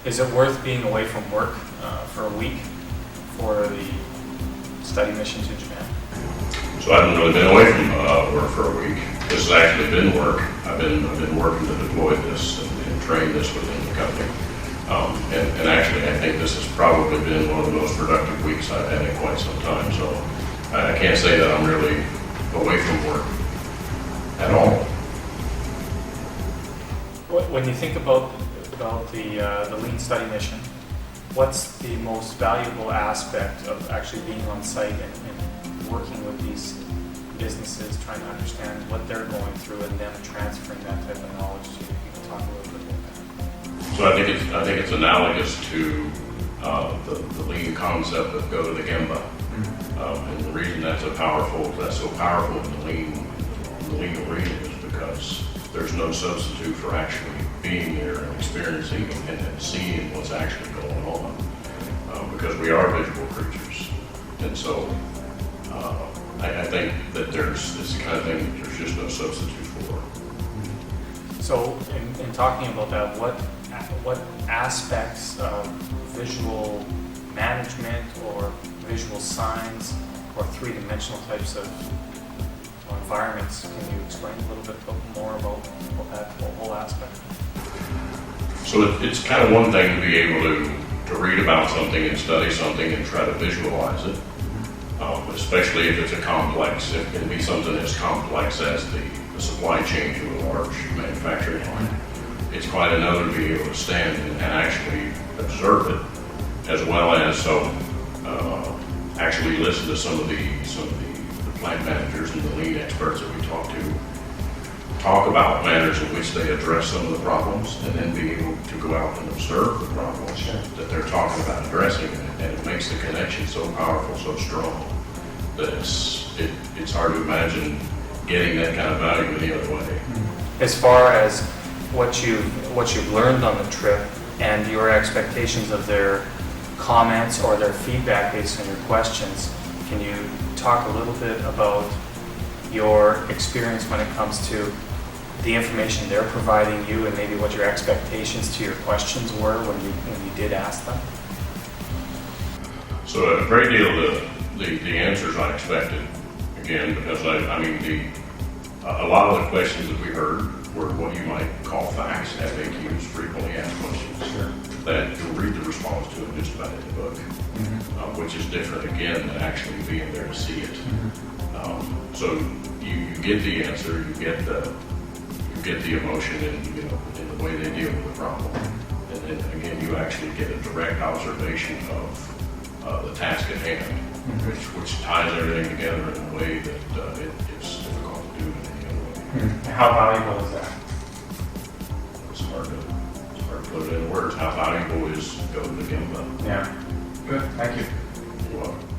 Is it worth being away from work for a week for the study mission to Japan? So I haven't really been away from work for a week. This has actually been work. I've been working to deploy this and train this within the company. And actually, I think this has probably been one of the most productive weeks I've had in quite some time. So I can't say that I'm really away from work at all. When you think about the Lean Study Mission, what's the most valuable aspect of actually being on site and working with these businesses, trying to understand what they're going through and them transferring that type of knowledge to you? You can talk a little bit about that. So I think it's analogous to the lean concept of go to the gemba. And the reason that's so powerful in the lean arena is because there's no substitute for actually being there and experiencing and seeing what's actually going on. Because we are visual creatures. And so I think that it's the kind of thing that there's just no substitute for. So in talking about that, what aspects of visual management or visual signs or three-dimensional types of environments, can you explain a little bit more about that whole aspect? So it's kind of one thing to be able to read about something and study something and try to visualize it, especially if it's it can be something as complex as the supply chain to a large manufacturing line. It's quite another to be able to stand and actually observe it, as well as actually listen to some of the plant managers and the lean experts that we talk about manners in which they address some of the problems, and then be able to go out and observe the problems that they're talking about addressing, and it makes the connection so powerful, so strong, that it's hard to imagine getting that kind of value any other way. As far as what you've learned on the trip and your expectations of their comments or their feedback based on your questions, can you talk a little bit about your experience when it comes to the information they're providing you and maybe what your expectations to your questions were when you did ask them? So a great deal of the answers I expected, again, because a lot of the questions that we heard were what you might call facts, FAQs, frequently asked questions, that you'll read the response to in just about any book, which is different, again, than actually being there to see it. So you get the answer, you get the emotion in the way they deal with the problem, and then again you actually get a direct observation of the task at hand, which ties everything together in a way that it's difficult to do in any other way. How valuable is that? It's hard to put it in words. How valuable is go to the gemba? Yeah. Good. Thank you. You're welcome.